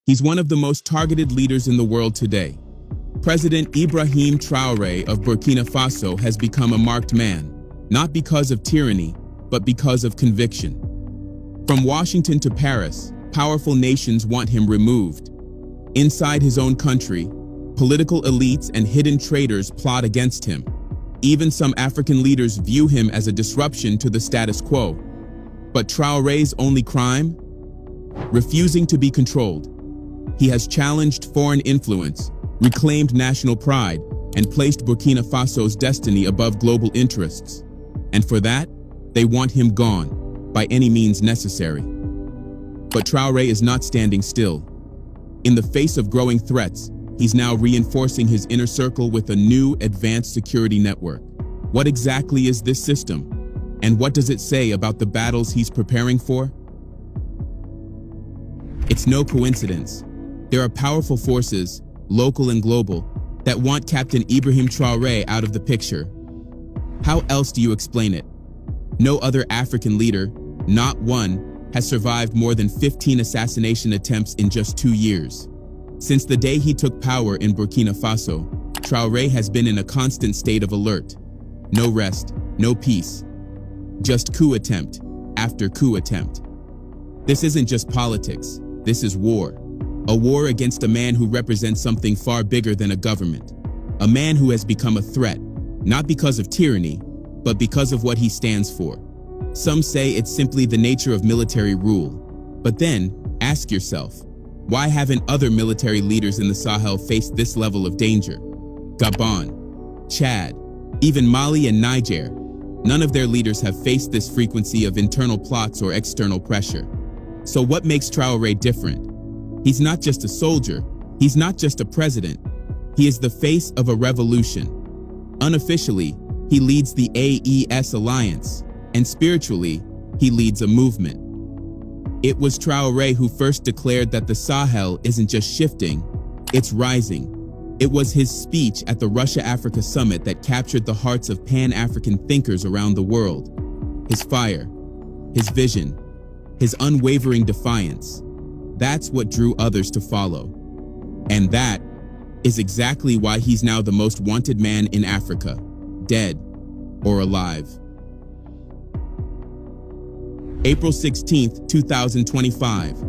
He's one of the most targeted leaders in the world today. President Ibrahim Traoré of Burkina Faso has become a marked man, not because of tyranny, but because of conviction. From Washington to Paris, powerful nations want him removed. Inside his own country, political elites and hidden traitors plot against him. Even some African leaders view him as a disruption to the status quo. But Traoré's only crime? Refusing to be controlled. He has challenged foreign influence, reclaimed national pride, and placed Burkina Faso's destiny above global interests. And for that, they want him gone, by any means necessary. But Traoré is not standing still. In the face of growing threats, he's now reinforcing his inner circle with a new advanced security network. What exactly is this system? And what does it say about the battles he's preparing for? It's no coincidence. There are powerful forces, local and global, that want Captain Ibrahim Traoré out of the picture. How else do you explain it? No other African leader, not one, has survived more than 15 assassination attempts in just 2 years. Since the day he took power in Burkina Faso, Traoré has been in a constant state of alert. No rest, no peace. Just coup attempt after coup attempt. This isn't just politics, this is war. A war against a man who represents something far bigger than a government. A man who has become a threat, not because of tyranny, but because of what he stands for. Some say it's simply the nature of military rule. But then, ask yourself, why haven't other military leaders in the Sahel faced this level of danger? Gabon, Chad, even Mali and Niger, none of their leaders have faced this frequency of internal plots or external pressure. So what makes Traoré different? He's not just a soldier, he's not just a president, he is the face of a revolution. Unofficially, he leads the AES alliance, and spiritually, he leads a movement. It was Traoré who first declared that the Sahel isn't just shifting, it's rising. It was his speech at the Russia-Africa summit that captured the hearts of Pan-African thinkers around the world. His fire, his vision, his unwavering defiance. That's what drew others to follow. And that is exactly why he's now the most wanted man in Africa, dead or alive. April 16th, 2025,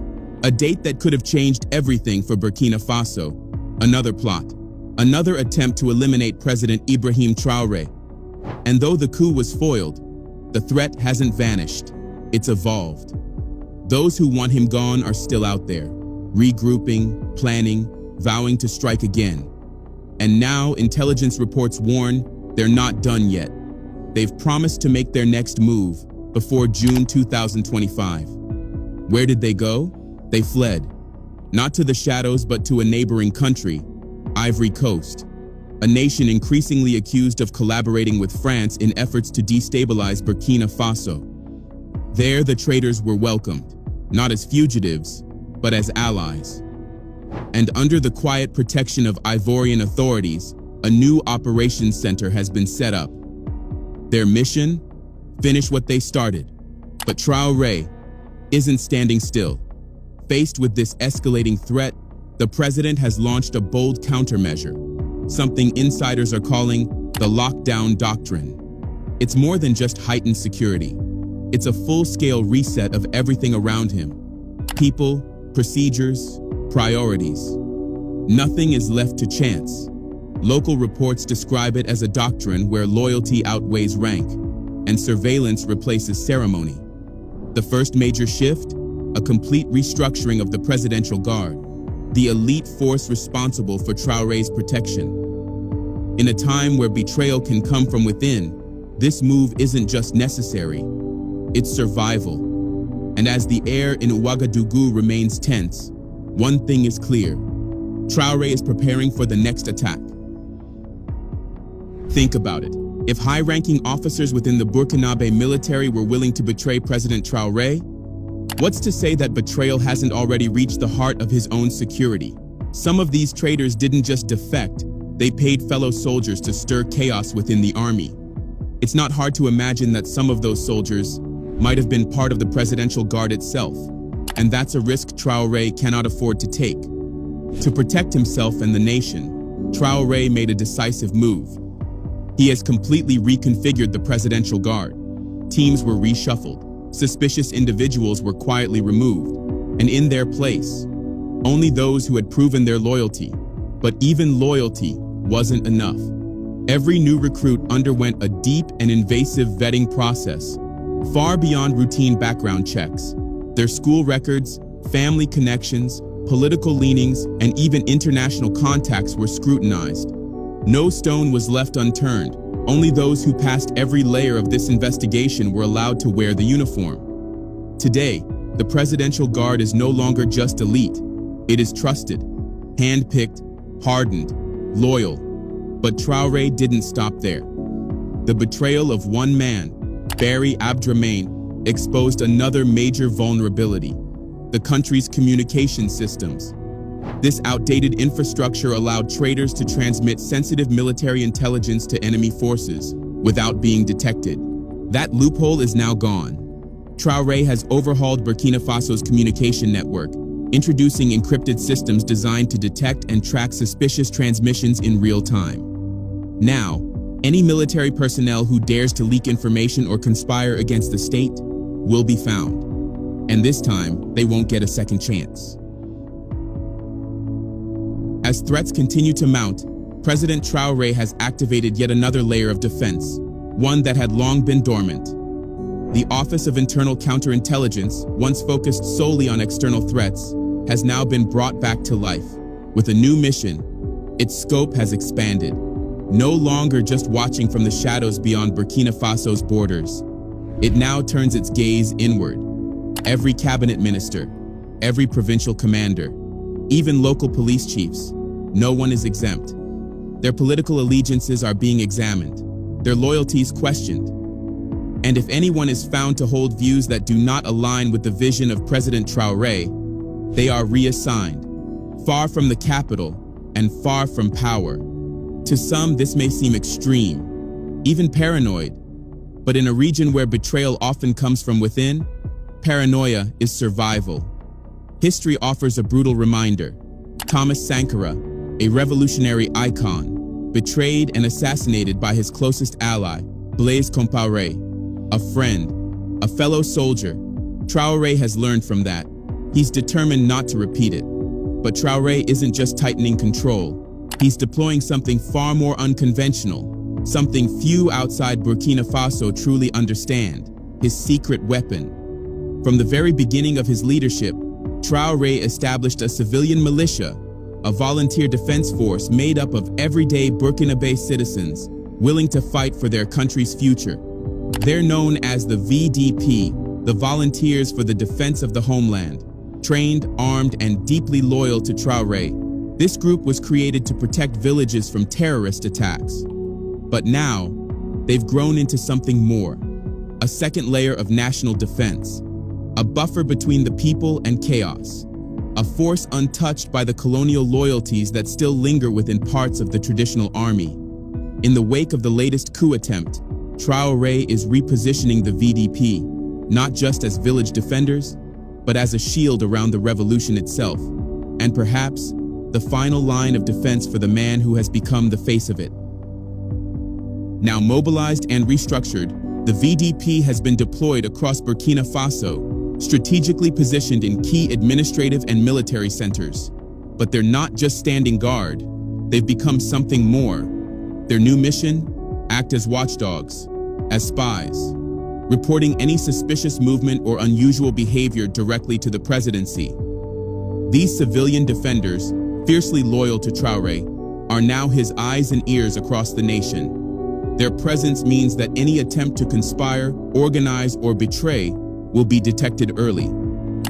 a date that could have changed everything for Burkina Faso. Another plot, another attempt to eliminate President Ibrahim Traoré. And though the coup was foiled, the threat hasn't vanished, it's evolved. Those who want him gone are still out there, regrouping, planning, vowing to strike again. And now intelligence reports warn they're not done yet. They've promised to make their next move before June 2025. Where did they go? They fled. Not to the shadows, but to a neighboring country, Ivory Coast, a nation increasingly accused of collaborating with France in efforts to destabilize Burkina Faso. There, the traitors were welcomed, not as fugitives, but as allies. And under the quiet protection of Ivorian authorities, a new operations center has been set up. Their mission? Finish what they started. But Traoré isn't standing still. Faced with this escalating threat, the president has launched a bold countermeasure, something insiders are calling the lockdown doctrine. It's more than just heightened security. It's a full-scale reset of everything around him. People, procedures, priorities. Nothing is left to chance. Local reports describe it as a doctrine where loyalty outweighs rank, and surveillance replaces ceremony. The first major shift? A complete restructuring of the Presidential Guard, the elite force responsible for Traoré's protection. In a time where betrayal can come from within, this move isn't just necessary, it's survival. And as the air in Ouagadougou remains tense, one thing is clear. Traoré is preparing for the next attack. Think about it. If high-ranking officers within the Burkinabe military were willing to betray President Traoré, what's to say that betrayal hasn't already reached the heart of his own security? Some of these traitors didn't just defect, they paid fellow soldiers to stir chaos within the army. It's not hard to imagine that some of those soldiers might have been part of the Presidential Guard itself, And that's a risk Traoré cannot afford to take. To protect himself and the nation, Traoré made a decisive move. He has completely reconfigured the presidential guard. Teams were reshuffled, suspicious individuals were quietly removed, and in their place, only those who had proven their loyalty. But even loyalty wasn't enough. Every new recruit underwent a deep and invasive vetting process, far beyond routine background checks. Their school records, family connections, political leanings, and even international contacts were scrutinized. No stone was left unturned. Only those who passed every layer of this investigation were allowed to wear the uniform. Today, the Presidential Guard is no longer just elite. It is trusted, hand-picked, hardened, loyal. But Traoré didn't stop there. The betrayal of one man, Barry Abdrahmane, exposed another major vulnerability: the country's communication systems. This outdated infrastructure allowed traitors to transmit sensitive military intelligence to enemy forces without being detected. That loophole is now gone. Traoré has overhauled Burkina Faso's communication network, introducing encrypted systems designed to detect and track suspicious transmissions in real time. Now, any military personnel who dares to leak information or conspire against the state will be found. And this time, they won't get a second chance. As threats continue to mount, President Traoré has activated yet another layer of defense, one that had long been dormant. The Office of Internal Counterintelligence, once focused solely on external threats, has now been brought back to life. With a new mission, its scope has expanded. No longer just watching from the shadows beyond Burkina Faso's borders, it now turns its gaze inward. Every cabinet minister, every provincial commander, even local police chiefs, no one is exempt. Their political allegiances are being examined, their loyalties questioned. And if anyone is found to hold views that do not align with the vision of President Traoré, they are reassigned, far from the capital and far from power. To some, this may seem extreme, even paranoid, but in a region where betrayal often comes from within, paranoia is survival. History offers a brutal reminder. Thomas Sankara, a revolutionary icon, betrayed and assassinated by his closest ally, Blaise Compaoré, a friend, a fellow soldier. Traoré has learned from that. He's determined not to repeat it. But Traoré isn't just tightening control. He's deploying something far more unconventional, something few outside Burkina Faso truly understand: his secret weapon. From the very beginning of his leadership, Traoré established a civilian militia, a volunteer defense force made up of everyday Burkinabe citizens willing to fight for their country's future. They're known as the VDP, the Volunteers for the Defense of the Homeland, trained, armed, and deeply loyal to Traoré. This group was created to protect villages from terrorist attacks. But now, they've grown into something more: a second layer of national defense, a buffer between the people and chaos, a force untouched by the colonial loyalties that still linger within parts of the traditional army. In the wake of the latest coup attempt, Traoré is repositioning the VDP, not just as village defenders, but as a shield around the revolution itself, and perhaps the final line of defense for the man who has become the face of it. Now mobilized and restructured, the VDP has been deployed across Burkina Faso, strategically positioned in key administrative and military centers. But they're not just standing guard, they've become something more. Their new mission? Act as watchdogs, as spies, reporting any suspicious movement or unusual behavior directly to the presidency. These civilian defenders, fiercely loyal to Traoré, are now his eyes and ears across the nation. Their presence means that any attempt to conspire, organize, or betray will be detected early.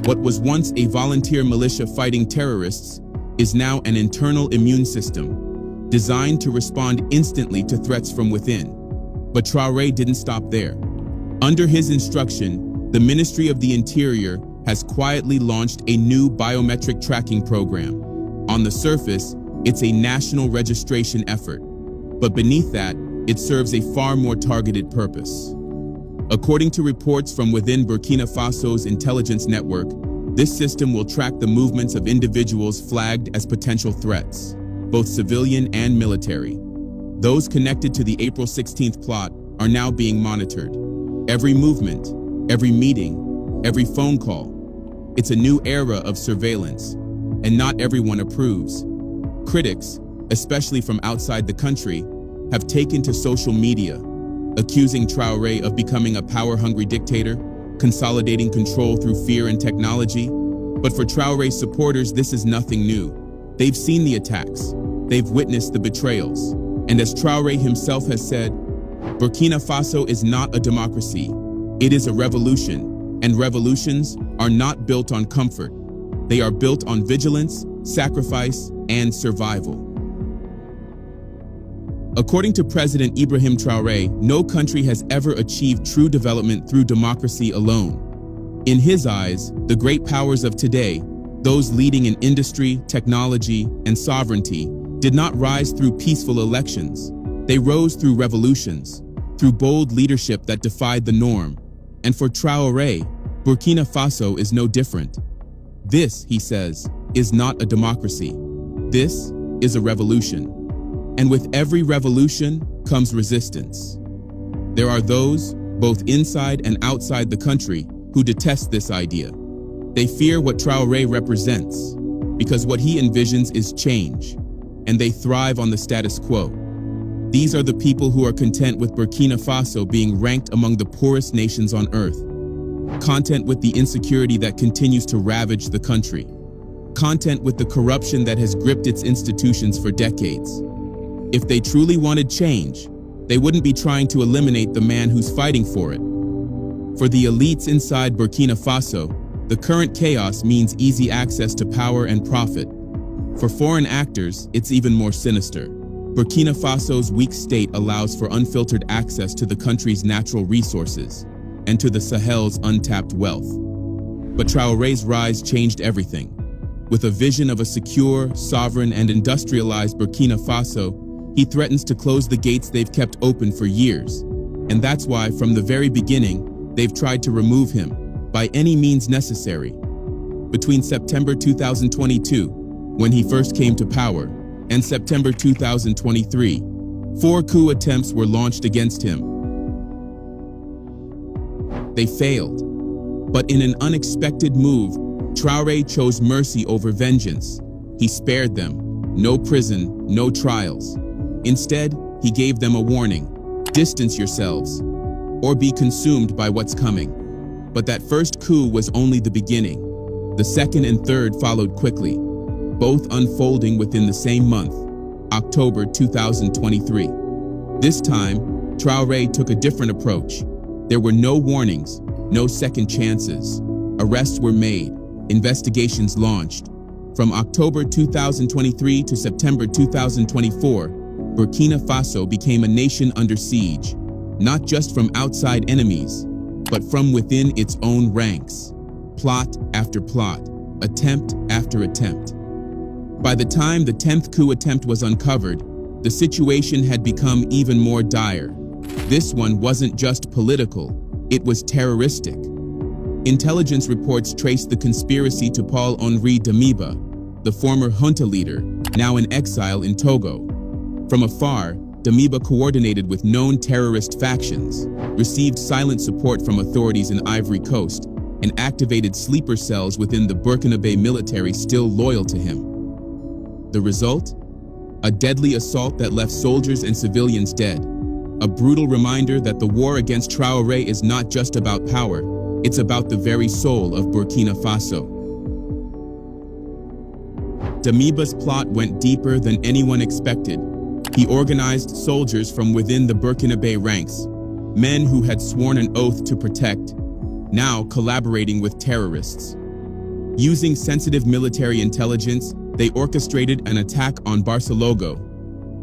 What was once a volunteer militia fighting terrorists is now an internal immune system, designed to respond instantly to threats from within. But Traoré didn't stop there. Under his instruction, the Ministry of the Interior has quietly launched a new biometric tracking program. On the surface, it's a national registration effort, but beneath that, it serves a far more targeted purpose. According to reports from within Burkina Faso's intelligence network, This system will track the movements of individuals flagged as potential threats, both civilian and military. Those connected to the April 16th plot are now being monitored. Every movement, every meeting, every phone call. It's a new era of surveillance, and not everyone approves. Critics, especially from outside the country, have taken to social media, accusing Traoré of becoming a power-hungry dictator, consolidating control through fear and technology. But for Traoré's supporters, this is nothing new. They've seen the attacks, they've witnessed the betrayals, and as Traoré himself has said, Burkina Faso is not a democracy, it is a revolution, and revolutions are not built on comfort. They are built on vigilance, sacrifice, and survival. According to President Ibrahim Traoré, no country has ever achieved true development through democracy alone. In his eyes, the great powers of today, those leading in industry, technology, and sovereignty, did not rise through peaceful elections. They rose through revolutions, through bold leadership that defied the norm. And for Traoré, Burkina Faso is no different. This, he says, is not a democracy. This is a revolution. And with every revolution comes resistance. There are those, both inside and outside the country, who detest this idea. They fear what Traoré represents, because what he envisions is change, and they thrive on the status quo. These are the people who are content with Burkina Faso being ranked among the poorest nations on earth, content with the insecurity that continues to ravage the country, content with the corruption that has gripped its institutions for decades. If they truly wanted change, they wouldn't be trying to eliminate the man who's fighting for it. For the elites inside Burkina Faso, the current chaos means easy access to power and profit. For foreign actors, it's even more sinister. Burkina Faso's weak state allows for unfiltered access to the country's natural resources and to the Sahel's untapped wealth. But Traoré's rise changed everything. With a vision of a secure, sovereign, and industrialized Burkina Faso, he threatens to close the gates they've kept open for years. And that's why, from the very beginning, they've tried to remove him, by any means necessary. Between September 2022, when he first came to power, and September 2023, 4 coup attempts were launched against him. They failed. But in an unexpected move, Traoré chose mercy over vengeance. He spared them. No prison, no trials. Instead, he gave them a warning: distance yourselves, or be consumed by what's coming. But that first coup was only the beginning. The second and third followed quickly, both unfolding within the same month, October 2023. This time, Traoré took a different approach. There were no warnings, no second chances. Arrests were made, investigations launched. From October 2023 to September 2024, Burkina Faso became a nation under siege, not just from outside enemies, but from within its own ranks. Plot after plot, attempt after attempt. By the time the 10th coup attempt was uncovered, the situation had become even more dire. This one wasn't just political, it was terroristic. Intelligence reports traced the conspiracy to Paul-Henri Damiba, the former junta leader, now in exile in Togo. From afar, Damiba coordinated with known terrorist factions, received silent support from authorities in Ivory Coast, and activated sleeper cells within the Burkinabe military still loyal to him. The result? A deadly assault that left soldiers and civilians dead. A brutal reminder that the war against Traoré is not just about power, it's about the very soul of Burkina Faso. Damiba's plot went deeper than anyone expected. He organized soldiers from within the Burkinabe ranks, men who had sworn an oath to protect, now collaborating with terrorists. Using sensitive military intelligence, they orchestrated an attack on Barcelogo,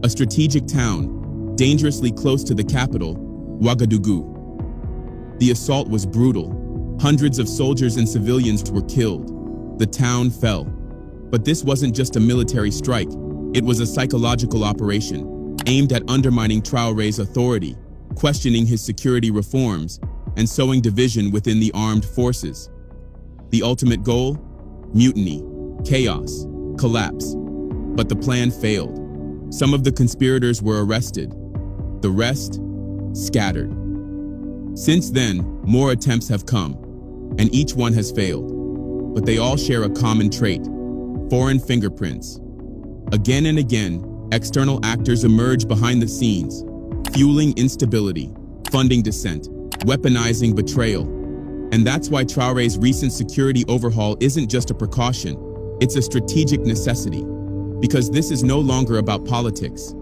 a strategic town dangerously close to the capital, Ouagadougou. The assault was brutal. Hundreds of soldiers and civilians were killed. The town fell. But this wasn't just a military strike. It was a psychological operation aimed at undermining Traoré's authority, questioning his security reforms, and sowing division within the armed forces. The ultimate goal? Mutiny, chaos, collapse. But the plan failed. Some of the conspirators were arrested. The rest, scattered. Since then, more attempts have come, and each one has failed. But they all share a common trait: foreign fingerprints. Again and again, external actors emerge behind the scenes, fueling instability, funding dissent, weaponizing betrayal. And that's why Traoré's recent security overhaul isn't just a precaution, it's a strategic necessity. Because this is no longer about politics.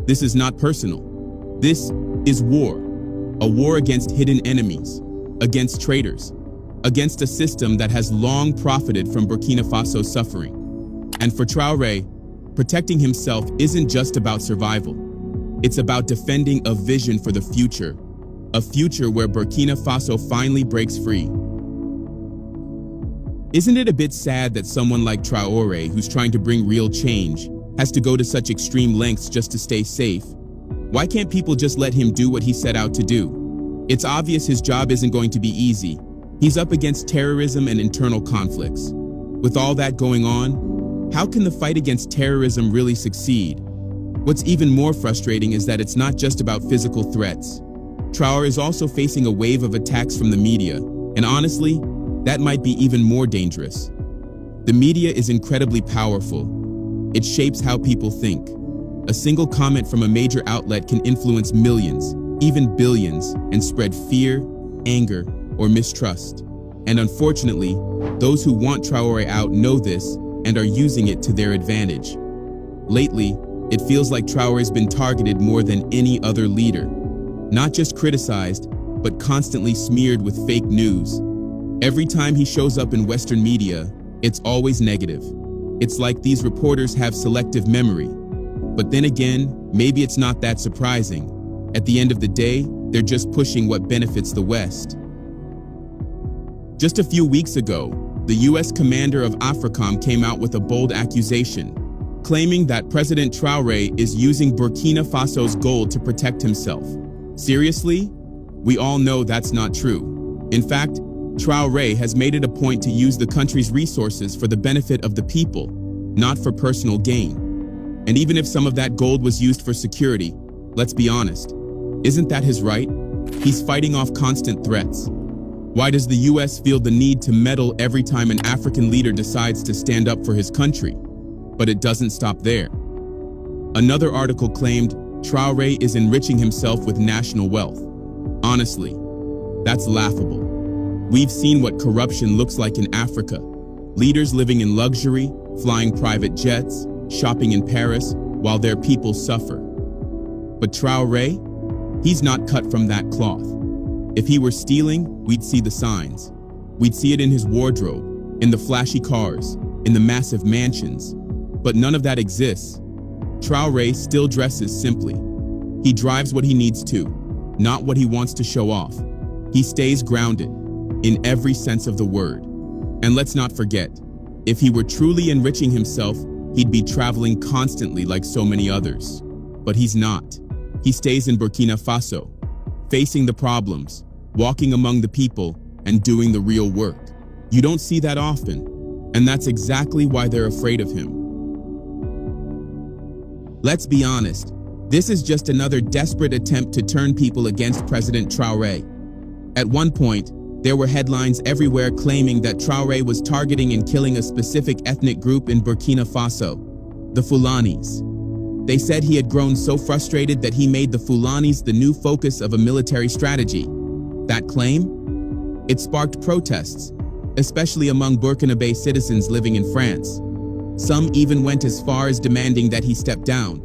This is not personal. This is war. A war against hidden enemies, against traitors, against a system that has long profited from Burkina Faso's suffering. And for Traoré, protecting himself isn't just about survival. It's about defending a vision for the future, a future where Burkina Faso finally breaks free. Isn't it a bit sad that someone like Traoré, who's trying to bring real change, has to go to such extreme lengths just to stay safe? Why can't people just let him do what he set out to do? It's obvious his job isn't going to be easy. He's up against terrorism and internal conflicts. With all that going on, how can the fight against terrorism really succeed? What's even more frustrating is that it's not just about physical threats. Traoré is also facing a wave of attacks from the media, and honestly, that might be even more dangerous. The media is incredibly powerful. It shapes how people think. A single comment from a major outlet can influence millions, even billions, and spread fear, anger, or mistrust. And unfortunately, those who want Traoré out know this and are using it to their advantage. Lately, it feels like Traoré's been targeted more than any other leader. Not just criticized, but constantly smeared with fake news. Every time he shows up in Western media, it's always negative. It's like these reporters have selective memory. But then again, maybe it's not that surprising. At the end of the day, they're just pushing what benefits the West. Just a few weeks ago, the US commander of AFRICOM came out with a bold accusation, claiming that President Traoré is using Burkina Faso's gold to protect himself. Seriously? We all know that's not true. In fact, Traoré has made it a point to use the country's resources for the benefit of the people, not for personal gain. And even if some of that gold was used for security, let's be honest, isn't that his right? He's fighting off constant threats. Why does the US feel the need to meddle every time an African leader decides to stand up for his country? But it doesn't stop there. Another article claimed Traoré is enriching himself with national wealth. Honestly, that's laughable. We've seen what corruption looks like in Africa. Leaders living in luxury, flying private jets, shopping in Paris, while their people suffer. But Traoré? He's not cut from that cloth. If he were stealing, we'd see the signs. We'd see it in his wardrobe, in the flashy cars, in the massive mansions. But none of that exists. Traoré still dresses simply. He drives what he needs to, not what he wants to show off. He stays grounded, in every sense of the word. And let's not forget, if he were truly enriching himself, he'd be traveling constantly like so many others. But he's not. He stays in Burkina Faso, facing the problems, walking among the people, and doing the real work. You don't see that often, and that's exactly why they're afraid of him. Let's be honest, this is just another desperate attempt to turn people against President Traoré. At one point, there were headlines everywhere claiming that Traoré was targeting and killing a specific ethnic group in Burkina Faso, the Fulanis. They said he had grown so frustrated that he made the Fulanis the new focus of a military strategy. That claim? It sparked protests, especially among Burkinabe citizens living in France. Some even went as far as demanding that he step down.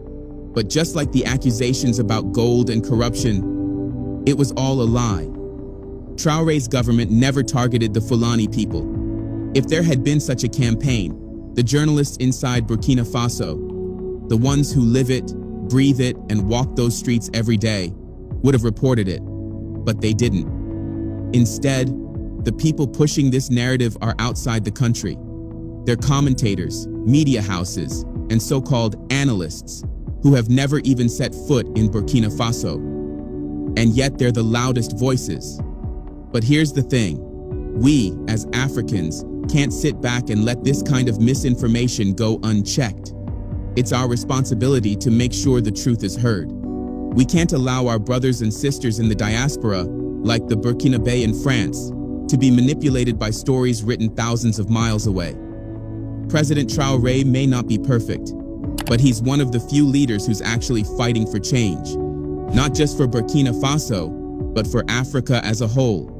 But just like the accusations about gold and corruption, it was all a lie. Traoré's government never targeted the Fulani people. If there had been such a campaign, the journalists inside Burkina Faso, the ones who live it, breathe it, and walk those streets every day, would have reported it. But they didn't. Instead, the people pushing this narrative are outside the country. They're commentators, media houses, and so-called analysts who have never even set foot in Burkina Faso. And yet they're the loudest voices. But here's the thing. We, as Africans, can't sit back and let this kind of misinformation go unchecked. It's our responsibility to make sure the truth is heard. We can't allow our brothers and sisters in the diaspora, like the Burkinabe in France, to be manipulated by stories written thousands of miles away. President Traoré may not be perfect, but he's one of the few leaders who's actually fighting for change, not just for Burkina Faso, but for Africa as a whole.